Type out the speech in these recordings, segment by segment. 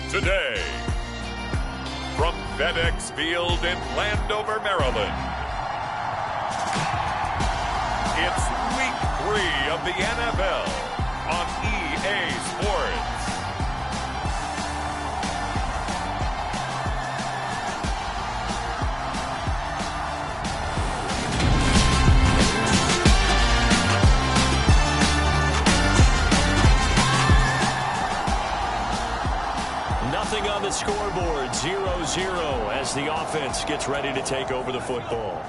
today. From FedEx Field in Landover, Maryland, it's Week 3 of the NFL on EA Sports. Nothing on the scoreboard, 0-0 as the offense gets ready to take over the football.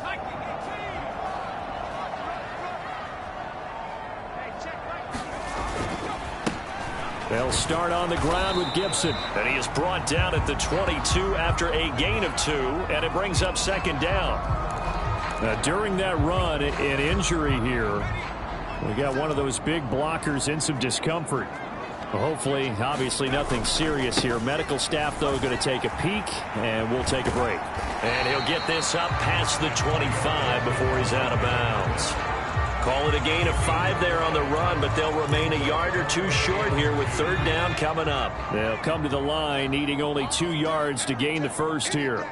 They'll start on the ground with Gibson. And he is brought down at the 22 after a gain of 2, and it brings up second down. Now, during that run, an injury here. We got one of those big blockers in some discomfort. Well, hopefully, obviously nothing serious here. Medical staff, though, going to take a peek, and we'll take a break. And he'll get this up past the 25 before he's out of bounds. Call it a gain of 5 there on the run, but they'll remain a yard or 2 short here with third down coming up. They'll come to the line needing only 2 yards to gain the first here.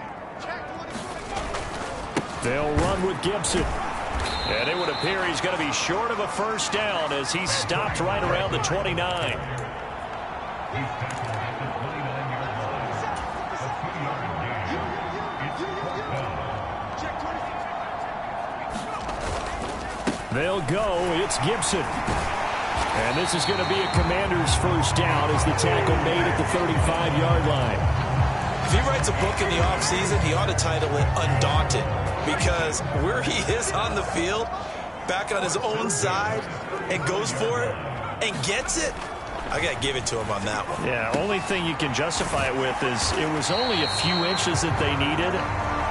They'll run with Gibson. And it would appear he's going to be short of a first down as he stopped right around the 29. They'll go. It's Gibson. And this is going to be a Commander's first down as the tackle made at the 35-yard line. If he writes a book in the offseason, he ought to title it Undaunted, because where he is on the field, back on his own side, and goes for it and gets it, I got to give it to him on that one. Yeah, only thing you can justify it with is it was only a few inches that they needed.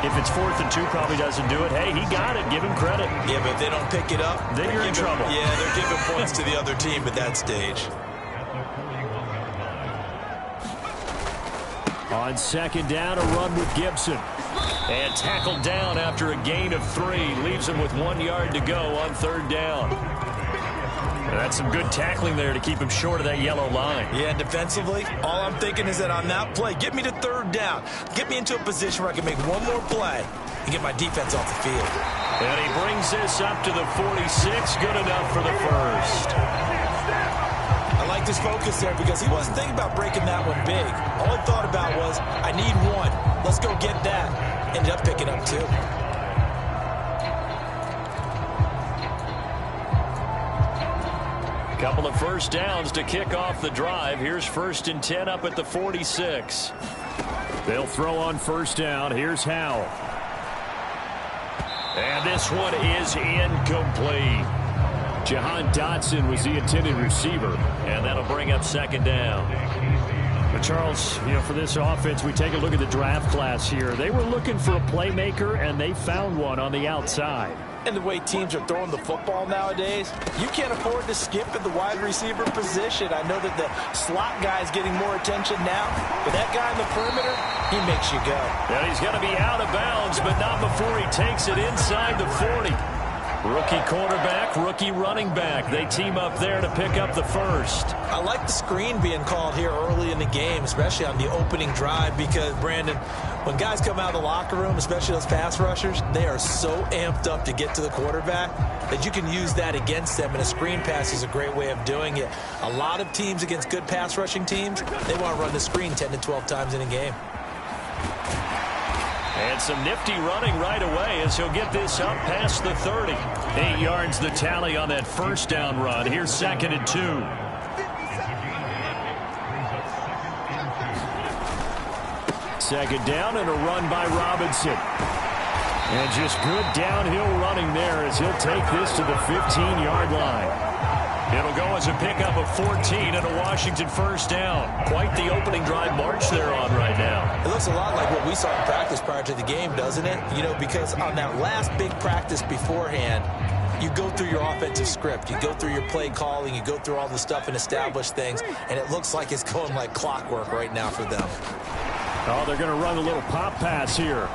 If it's 4th and 2, probably doesn't do it. Hey, he got it. Give him credit. Yeah, but if they don't pick it up, then you're in trouble. Yeah, they're giving points to the other team at that stage. On second down, a run with Gibson. And tackled down after a gain of 3. Leaves him with 1 yard to go on third down. That's some good tackling there to keep him short of that yellow line. Yeah, and defensively, all I'm thinking is that on that play, get me to third down. Get me into a position where I can make one more play and get my defense off the field. And he brings this up to the 46. Good enough for the first. I like this focus there because he wasn't thinking about breaking that one big. All he thought about was, I need 1. Let's go get that. Ended up picking up 2. Couple of first downs to kick off the drive. Here's 1st and 10 up at the 46. They'll throw on first down. Here's Howell. And this one is incomplete. Jahan Dotson was the intended receiver, and that'll bring up second down. But Charles, you know, for this offense, we take a look at the draft class here. They were looking for a playmaker, and they found one on the outside. And the way teams are throwing the football nowadays, you can't afford to skip at the wide receiver position. I know that the slot guy is getting more attention now, but that guy in the perimeter, he makes you go. And he's going to be out of bounds, but not before he takes it inside the 40. Rookie quarterback, rookie running back. They team up there to pick up the first. I like the screen being called here early in the game, especially on the opening drive, because, Brandon, when guys come out of the locker room, especially those pass rushers, they are so amped up to get to the quarterback that you can use that against them, and a screen pass is a great way of doing it. A lot of teams against good pass rushing teams, they want to run the screen 10 to 12 times in a game. And some nifty running right away as he'll get this up past the 30. 8 yards the tally on that first down run. Here's 2nd and 2. Second down and a run by Robinson. And just good downhill running there as he'll take this to the 15-yard line. It'll go as a pickup of 14 and a Washington first down. Quite the opening drive march they're on right now. It looks a lot like what we saw in practice prior to the game, doesn't it? You know, because on that last big practice beforehand, you go through your offensive script. You go through your play calling. You go through all the stuff and establish things. And it looks like it's going like clockwork right now for them. Oh, they're going to run a little pop pass here.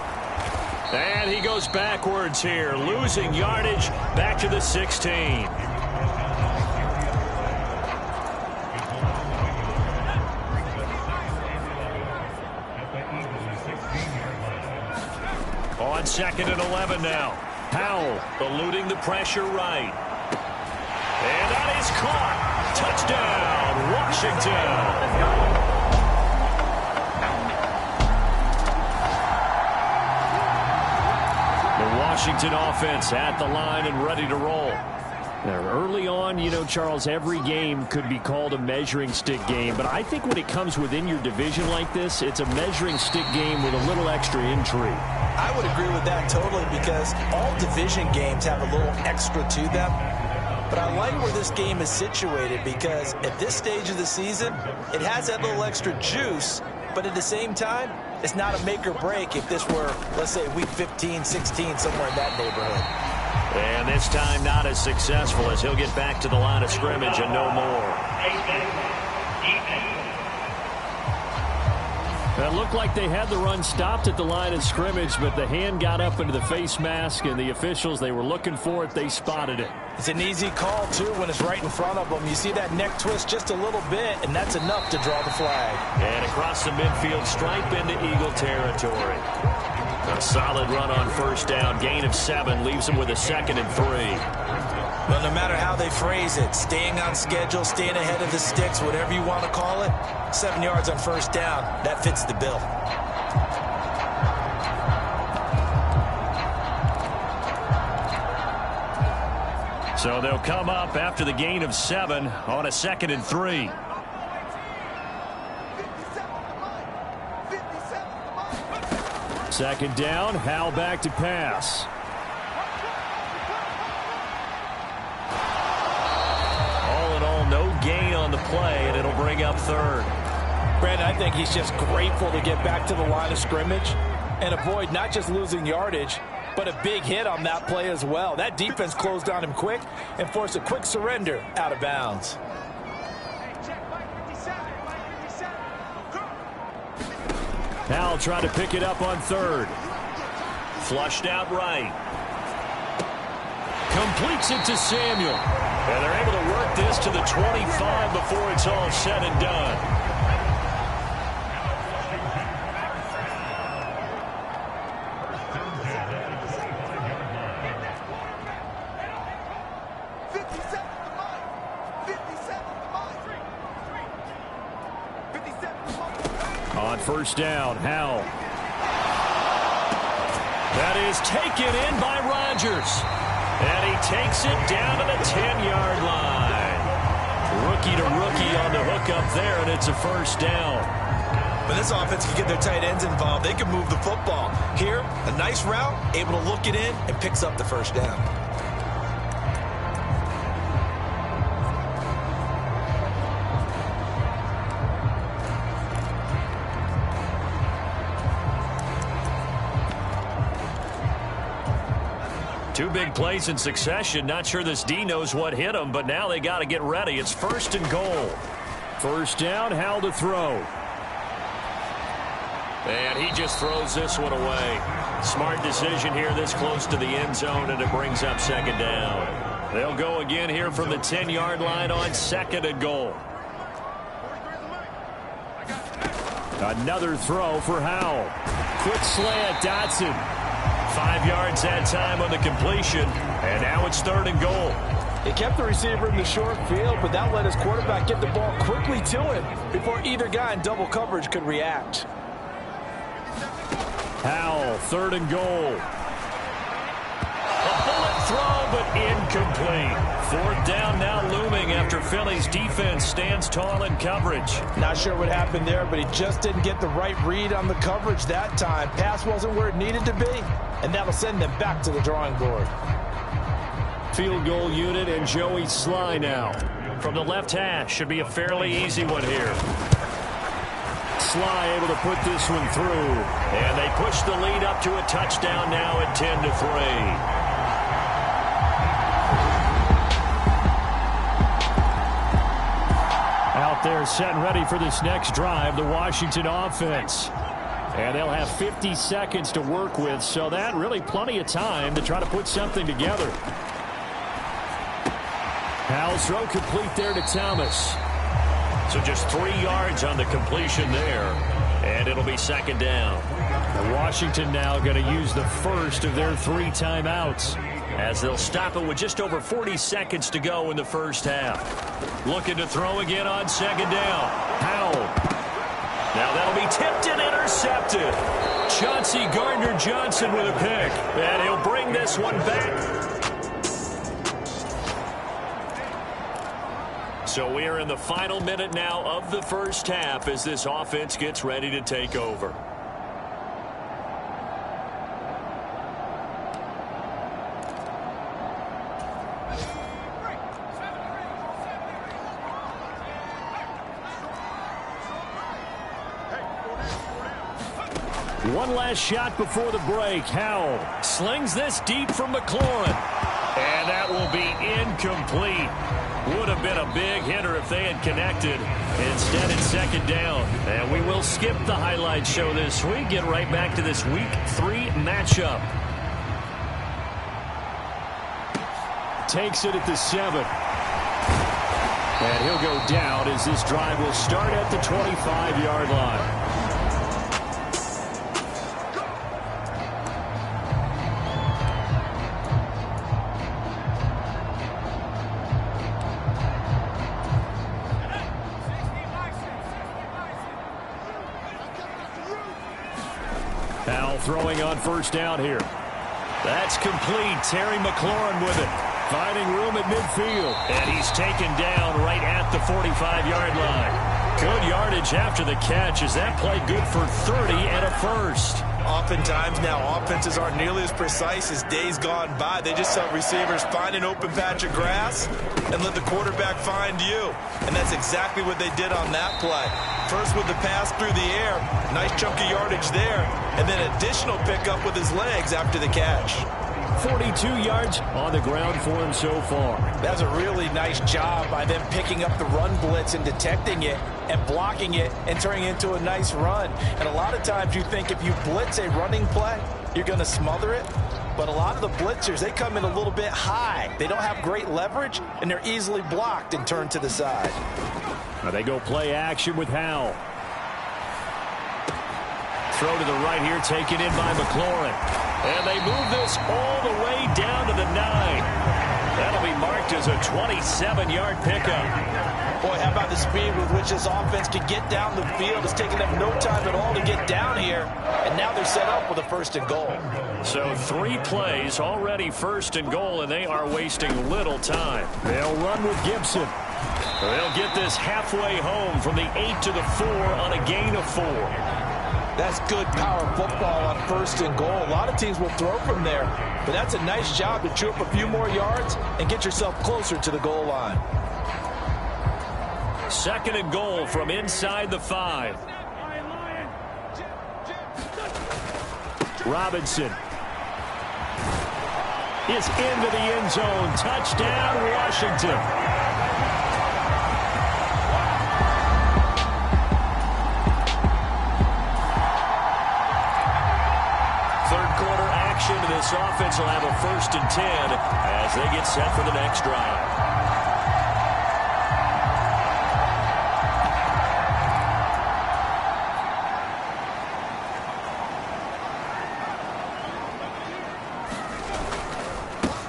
And he goes backwards here, losing yardage back to the 16. 2nd and 11 now. Howell eluding the pressure right. And that is caught. Touchdown, Washington. The Washington offense at the line and ready to roll. Now, early on, you know, Charles, every game could be called a measuring stick game. But I think when it comes within your division like this, it's a measuring stick game with a little extra intrigue. I would agree with that totally because all division games have a little extra to them. But I like where this game is situated because at this stage of the season, it has that little extra juice. But at the same time, it's not a make or break if this were, let's say, week 15, 16, somewhere in that neighborhood. And this time not as successful as he'll get back to the line of scrimmage and no more. It looked like they had the run stopped at the line of scrimmage, but the hand got up into the face mask, and the officials, they were looking for it. They spotted it. It's an easy call, too, when it's right in front of them. You see that neck twist just a little bit, and that's enough to draw the flag. And across the midfield stripe into Eagle territory. A solid run on first down. Gain of 7 leaves them with a 2nd and 3. Well, no matter how they phrase it, staying on schedule, staying ahead of the sticks, whatever you want to call it, 7 yards on first down, that fits the bill. So they'll come up after the gain of 7 on a 2nd and 3. Second down, Howell back to pass. All in all, no gain on the play, and it'll bring up 3rd. Brandon, I think he's just grateful to get back to the line of scrimmage and avoid not just losing yardage, but a big hit on that play as well. That defense closed on him quick and forced a quick surrender out of bounds. Howell trying to pick it up on 3rd. Flushed out right. Completes it to Samuel. And they're able to work this to the 25 before it's all said and done. On first down, Howell. That is taken in by Rodgers. And he takes it down to the 10-yard line. Rookie to rookie on the hook up there, and it's a first down. But this offense can get their tight ends involved. They can move the football. Here, a nice route, able to look it in, and picks up the first down. Two big plays in succession. Not sure this D knows what hit him, but now they got to get ready. It's 1st and goal. First down, Howell to throw. And he just throws this one away. Smart decision here this close to the end zone, and it brings up 2nd down. They'll go again here from the 10-yard line on 2nd and goal. Another throw for Howell. Quick slant, Dotson. 5 yards that time on the completion, and now it's 3rd and goal. He kept the receiver in the short field, but that let his quarterback get the ball quickly to him before either guy in double coverage could react. Howell, 3rd and goal. A bullet throw, but incomplete. 4th down now looming after Philly's defense stands tall in coverage. Not sure what happened there, but he just didn't get the right read on the coverage that time. Pass wasn't where it needed to be, and that'll send them back to the drawing board. Field goal unit and Joey Sly now. From the left hash, should be a fairly easy one here. Sly able to put this one through. And they push the lead up to a touchdown now at 10-3. Out there set and ready for this next drive, the Washington offense. And they'll have 50 seconds to work with, so that really plenty of time to try to put something together. Howell's throw complete there to Thomas. So just 3 yards on the completion there, and it'll be 2nd down. And Washington now going to use the first of their 3 timeouts, as they'll stop it with just over 40 seconds to go in the first half. Looking to throw again on second down. Howell. Now that'll be tipped and intercepted. Chauncey Gardner-Johnson with a pick. And he'll bring this one back. So we are in the final minute now of the first half as this offense gets ready to take over. One last shot before the break. Howell slings this deep from McLaurin. And that will be incomplete. Would have been a big hitter if they had connected. Instead, it's second down. And we will skip the highlight show this week. Get right back to this Week 3 matchup. Takes it at the 7. And he'll go down as this drive will start at the 25-yard line. Throwing on first down here. That's complete. Terry McLaurin with it. Finding room at midfield. And he's taken down right at the 45-yard line. Good yardage after the catch. Is that play good for 30 and a first? Oftentimes now, offenses aren't nearly as precise as days gone by. They just help receivers find an open patch of grass and let the quarterback find you. And that's exactly what they did on that play. First with the pass through the air, nice chunky yardage there, and then additional pickup with his legs after the catch. 42 yards on the ground for him so far. That's a really nice job by them picking up the run blitz and detecting it and blocking it and turning it into a nice run. And a lot of times you think if you blitz a running play, you're going to smother it. But a lot of the blitzers, they come in a little bit high. They don't have great leverage, and they're easily blocked and turned to the side. Now they go play action with Howell. Throw to the right here, taken in by McLaurin. And they move this all the way down to the 9. That'll be marked as a 27-yard pickup. Boy, how about the speed with which this offense can get down the field? It's taken them no time at all to get down here. And now they're set up with a 1st and goal. So 3 plays already 1st and goal, and they are wasting little time. They'll run with Gibson. They'll get this halfway home from the 8 to the 4 on a gain of 4. That's good power football on 1st and goal. A lot of teams will throw from there, but that's a nice job to chew up a few more yards and get yourself closer to the goal line. 2nd and goal from inside the 5. Robinson is into the end zone. Touchdown, Washington. This offense will have a 1st and 10 as they get set for the next drive.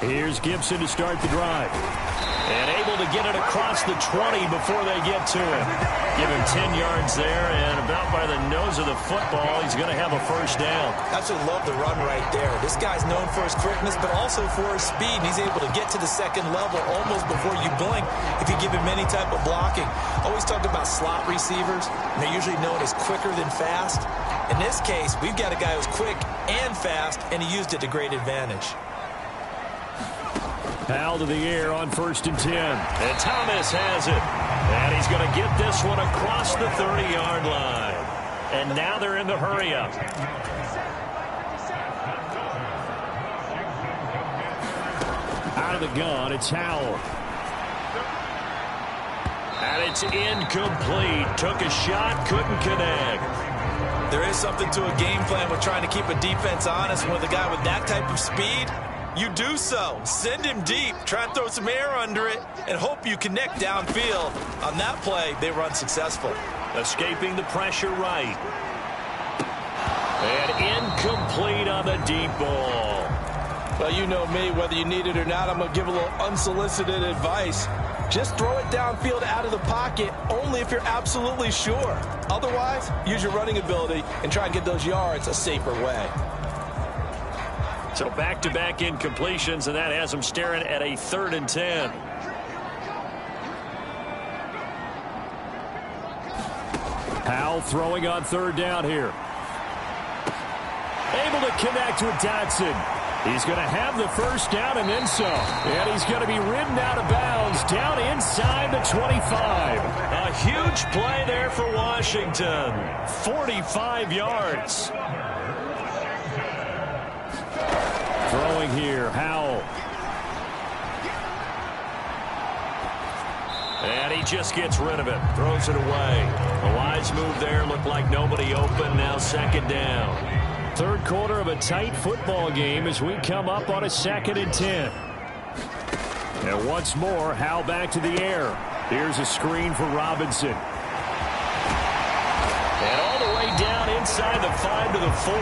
Here's Gibson to start the drive. And able to get it across the 20 before they get to him. Give him 10 yards there, and about by the nose of the football, he's going to have a 1st down. I just love the run right there. This guy's known for his quickness, but also for his speed, and he's able to get to the 2nd level almost before you blink if you give him any type of blocking. Always talk about slot receivers, and they're usually known as quicker than fast. In this case, we've got a guy who's quick and fast, and he used it to great advantage. Howell to the air on 1st and 10. And Thomas has it. And he's going to get this one across the 30-yard line. And now they're in the hurry-up. Out of the gun, it's Howell. And it's incomplete. Took a shot, couldn't connect. There is something to a game plan with trying to keep a defense honest. With a guy with that type of speed, you do so. Send him deep, try and throw some air under it, and hope you connect downfield. On that play, they run successful. Escaping the pressure right. And Incomplete on the deep ball. Well, you know me, whether you need it or not, I'm going to give a little unsolicited advice. Just throw it downfield out of the pocket only if you're absolutely sure. Otherwise, use your running ability and try and get those yards a safer way. So back-to-back incompletions, and that has him staring at a 3rd and 10. Powell throwing on 3rd down here. Able to connect with Dotson. He's going to have the 1st down and then some. And he's going to be ridden out of bounds down inside the 25. A huge play there for Washington. 45 yards. Throwing here, Howell. And he just gets rid of it. Throws it away. A wise move there. Looked like nobody open. Now 2nd down. 3rd quarter of a tight football game as we come up on a 2nd and 10. And once more, Howell back to the air. Here's a screen for Robinson. And all the way down inside the 5 to the 4.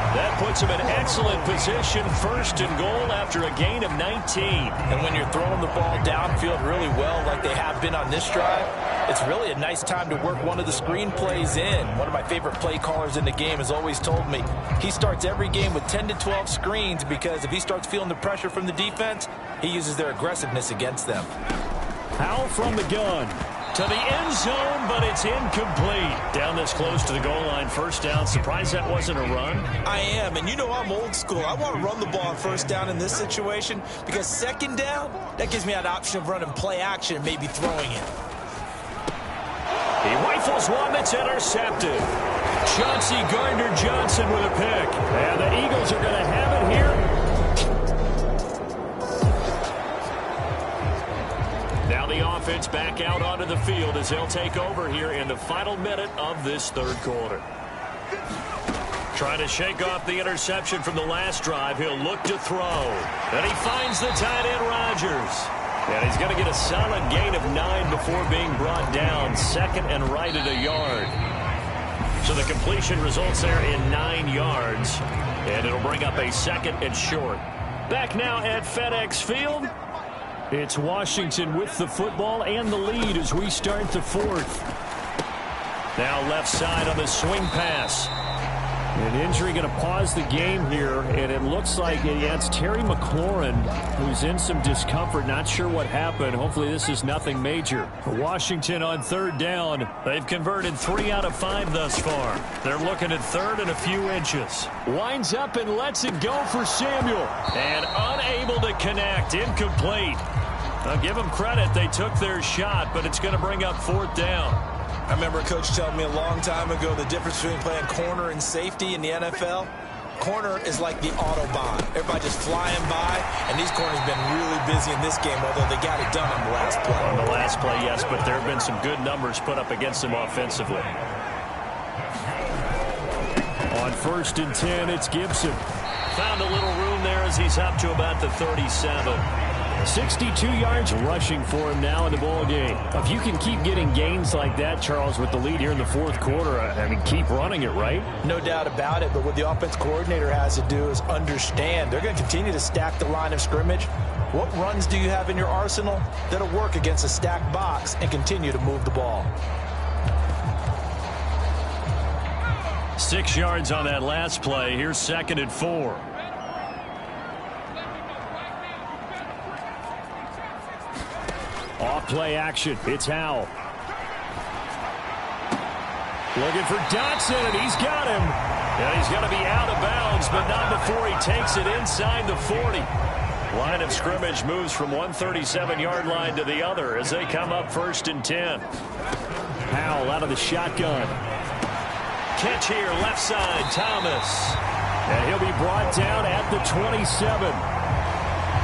That puts him in excellent position, 1st and goal after a gain of 19. And when you're throwing the ball downfield really well like they have been on this drive, it's really a nice time to work one of the screen plays in. One of my favorite play callers in the game has always told me he starts every game with 10 to 12 screens because if he starts feeling the pressure from the defense, he uses their aggressiveness against them. Howell from the gun. To the end zone, but it's incomplete. Down this close to the goal line, 1st down. Surprised that wasn't a run? I am, and you know I'm old school. I want to run the ball on 1st down in this situation because 2nd down, that gives me that option of running play action and maybe throwing it. He rifles one that's intercepted. Chauncey Gardner-Johnson with a pick. And the Eagles are going to have it here. Now the offense back out onto the field as they'll take over here in the final minute of this 3rd quarter. Trying to shake off the interception from the last drive. He'll look to throw. And he finds the tight end, Rodgers. And he's going to get a solid gain of 9 before being brought down. 2nd and right at a yard. So the completion results there in 9 yards. And it'll bring up a 2nd and short. Back now at FedEx Field. It's Washington with the football and the lead as we start the 4th. Now left side on the swing pass. An injury going to pause the game here, and it looks like it's Terry McLaurin who's in some discomfort. Not sure what happened. Hopefully this is nothing major. For Washington on 3rd down, they've converted 3 out of 5 thus far. They're looking at 3rd and a few inches. Winds up and lets it go for Samuel. And unable to connect. Incomplete. I'll give them credit. They took their shot, but it's going to bring up 4th down. I remember a coach telling me a long time ago the difference between playing corner and safety in the NFL. Corner is like the Autobahn. Everybody just flying by, and these corners have been really busy in this game, although they got it done on the last play. On the last play, yes, but there have been some good numbers put up against them offensively. On 1st and 10, it's Gibson. Found a little room there as he's up to about the 37. 62 yards rushing for him now in the ball game. If you can keep getting gains like that, Charles, with the lead here in the 4th quarter, I mean, keep running it, right? No doubt about it, but what the offense coordinator has to do is understand they're going to continue to stack the line of scrimmage. What runs do you have in your arsenal that'll work against a stacked box and continue to move the ball? 6 yards on that last play. Here's 2nd and 4. Off play action. It's Howell. Looking for Dotson, and he's got him. And he's going to be out of bounds, but not before he takes it inside the 40. Line of scrimmage moves from 137-yard line to the other as they come up 1st and 10. Howell out of the shotgun. Catch here, left side, Thomas. And he'll be brought down at the 27.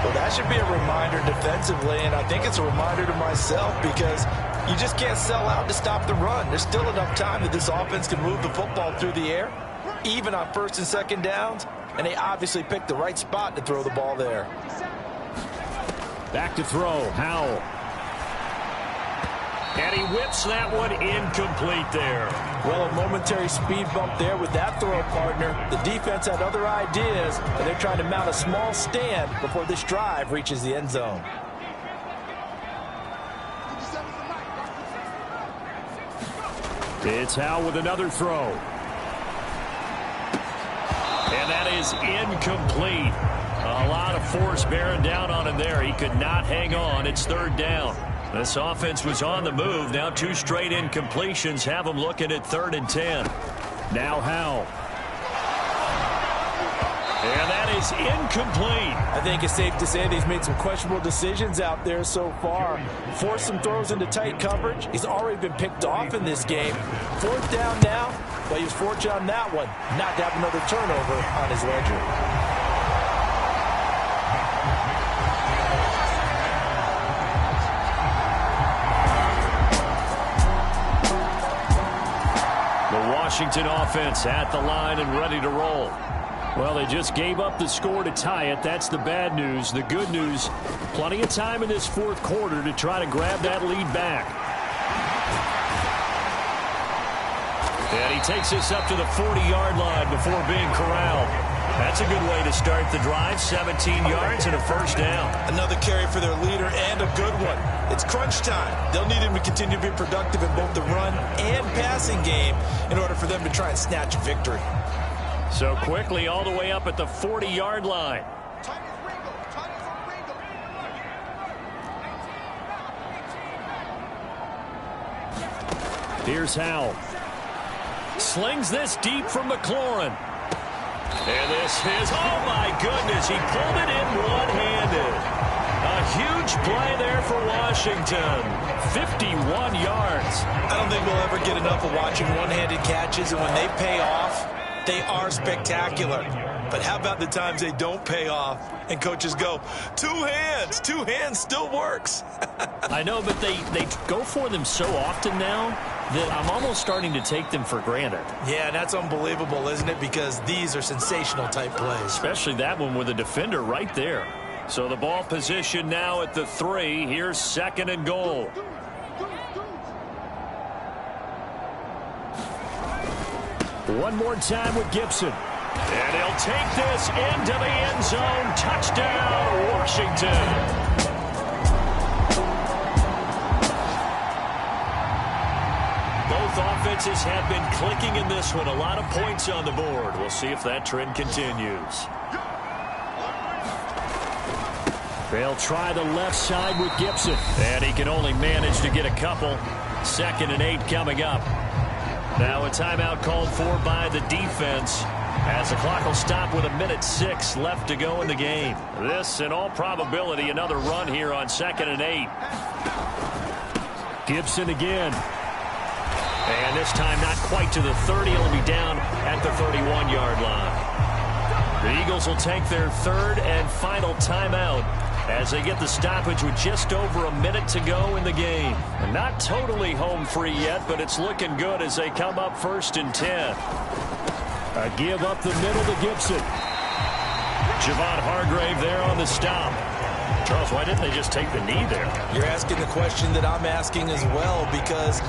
Well, that should be a reminder defensively, and I think it's a reminder to myself because you just can't sell out to stop the run. There's still enough time that this offense can move the football through the air, even on 1st and 2nd downs, and they obviously picked the right spot to throw the ball there. Back to throw, Howell. And he whips that one incomplete there. Well, a momentary speed bump there with that throw partner. The defense had other ideas, and they're trying to mount a small stand before this drive reaches the end zone. It's Howell with another throw. And that is incomplete. A lot of force bearing down on him there. He could not hang on. It's third down. This offense was on the move. Now 2 straight incompletions have them looking at 3rd and 10. Now Howell. And that is incomplete. I think it's safe to say that he's made some questionable decisions out there so far. Forced some throws into tight coverage. He's already been picked off in this game. 4th down now, but he was fortunate on that one not to have another turnover on his ledger. The Washington offense at the line and ready to roll. Well, they just gave up the score to tie it. That's the bad news. The good news, plenty of time in this 4th quarter to try to grab that lead back. And he takes this up to the 40-yard line before being corralled. That's a good way to start the drive. 17 yards and a 1st down. Another carry for their leader and a good one. It's crunch time. They'll need him to continue to be productive in both the run and passing game in order for them to try and snatch victory. So quickly all the way up at the 40-yard line. Here's Howell. Slings this deep from McLaurin. And this is, oh my goodness, he pulled it in one-handed. A huge play there for Washington. 51 yards. I don't think we'll ever get enough of watching one-handed catches, and when they pay off, they are spectacular. But how about the times they don't pay off and coaches go, 2 hands, 2 hands still works. I know, but they go for them so often now that I'm almost starting to take them for granted. Yeah, that's unbelievable, isn't it? Because these are sensational type plays. Especially that one with a defender right there. So the ball position now at the 3. Here's 2nd and goal. One more time with Gibson. And he'll take this into the end zone. Touchdown, Washington. Both offenses have been clicking in this one. A lot of points on the board. We'll see if that trend continues. They'll try the left side with Gibson. And he can only manage to get a couple. 2nd and 8 coming up. Now a timeout called for by the defense as the clock will stop with 1:06 left to go in the game. This, in all probability, another run here on 2nd and 8. Gibson again. And this time not quite to the 30. He'll be down at the 31-yard line. The Eagles will take their 3rd and final timeout as they get the stoppage with just over a minute to go in the game. And not totally home free yet, but it's looking good as they come up 1st and 10. A give up the middle to Gibson. Javon Hargrave there on the stop. Charles, why didn't they just take the knee there? You're asking the question that I'm asking as well, because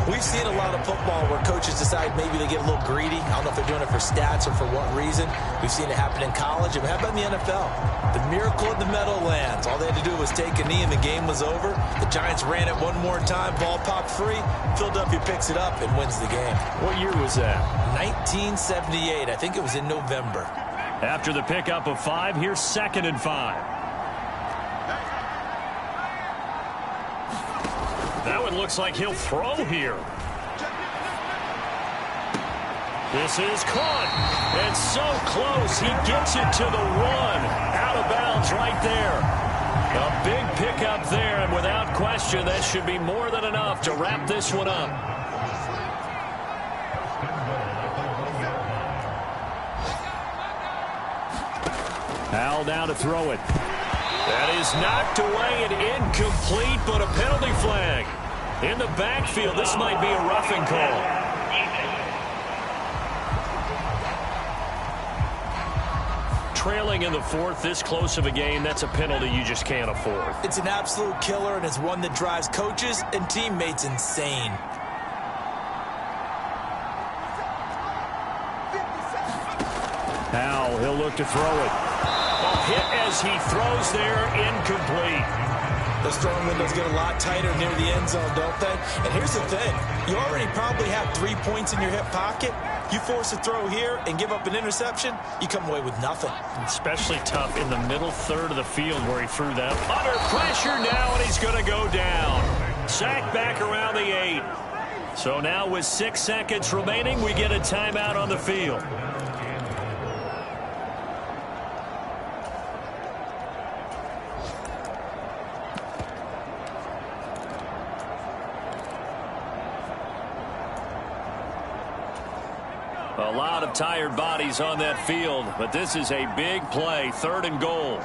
we've seen a lot of football where coaches decide maybe they get a little greedy. I don't know if they're doing it for stats or for what reason. We've seen it happen in college. And how about in the NFL? The miracle of the Meadowlands. All they had to do was take a knee and the game was over. The Giants ran it one more time. Ball popped free. Philadelphia picks it up and wins the game. What year was that? 1978. I think it was in November. After the pickup of 5, here's 2nd and 5. That one looks like he'll throw here. This is caught. And so close. He gets it to the 1. Out of bounds right there. A big pickup there, and without question, that should be more than enough to wrap this one up. Howell now to throw it. That is knocked away and incomplete, but a penalty flag. In the backfield, this might be a roughing call. trailing in the fourth, this close of a game, that's a penalty you just can't afford. It's an absolute killer, and it's one that drives coaches and teammates insane. Now he'll look to throw it. A hit as he throws there, incomplete. Those throwing windows get a lot tighter near the end zone, don't they? And here's the thing. You already probably have 3 points in your hip pocket. You force a throw here and give up an interception, you come away with nothing. Especially tough in the middle third of the field where he threw that. Under pressure now, and he's going to go down. Sacked back around the 8. So now with 6 seconds remaining, we get a timeout on the field. A lot of tired bodies on that field, but this is a big play, 3rd and goal.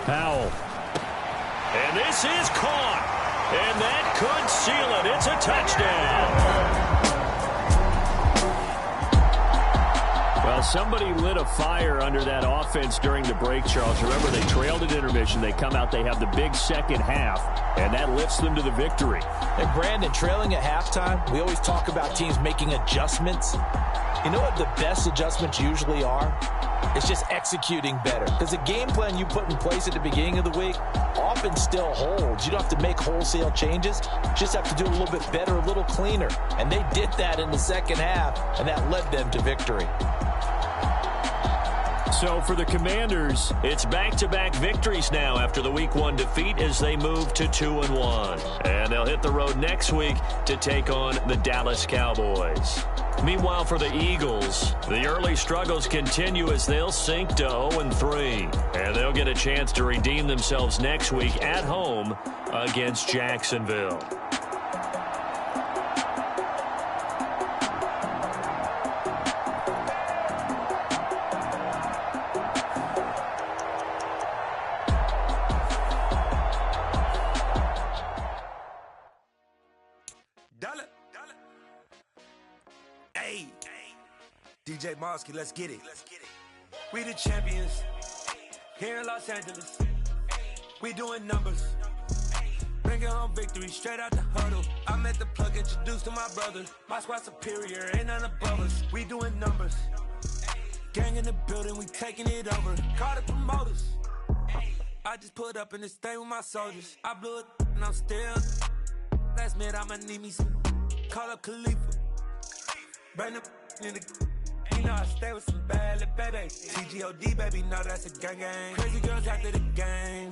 Powell. And this is caught. And that could seal it. It's a touchdown. Well, somebody lit a fire under that offense during the break, Charles. Remember, they trailed at intermission. They come out, they have the big second half, and that lifts them to the victory. And, Brandon, trailing at halftime, we always talk about teams making adjustments. You know what the best adjustments usually are? It's just executing better. Because the game plan you put in place at the beginning of the week often still holds. You don't have to make wholesale changes. You just have to do a little bit better, a little cleaner. And they did that in the second half, and that led them to victory. So for the Commanders, it's back-to-back victories now after the Week 1 defeat as they move to 2-1. And they'll hit the road next week to take on the Dallas Cowboys. Meanwhile, for the Eagles, the early struggles continue as they'll sink to 0-3. And they'll get a chance to redeem themselves next week at home against Jacksonville. DJ Mosky, let's get it. We the champions here in Los Angeles. We doing numbers. Bringing home victory straight out the huddle. I'm at the plug, introduced to my brothers. My squad superior, ain't none above us. We doing numbers. Gang in the building, we taking it over. Call the promoters. I just put up in this thing with my soldiers. I blew it and I'm still. Last minute I'ma need me some. Call up Khalifa. Bring them in the. You know I stay with some bad little baby. TGOD, baby, know that's a gang gang. Crazy girls after the game.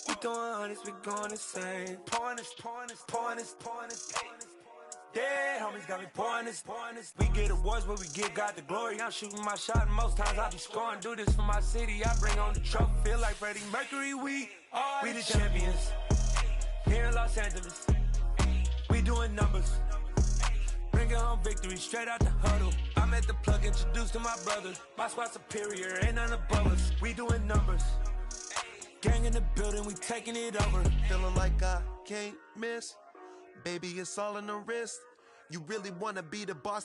We throwing hundreds, we going insane. Pouring this. Dead homies got me pouring this. We get awards, but we give God the glory. I'm shooting my shot, and most times I be scoring. Do this for my city, I bring on the trophy. Feel like Freddie Mercury, we the champions. Here in Los Angeles, we doing numbers. Bringing home victory straight out the huddle. I'm at the plug, introduced to my brothers. My squad superior, ain't none above us. We doing numbers. Gang in the building, we taking it over. Feeling like I can't miss. Baby, it's all in the wrist. You really wanna be the boss.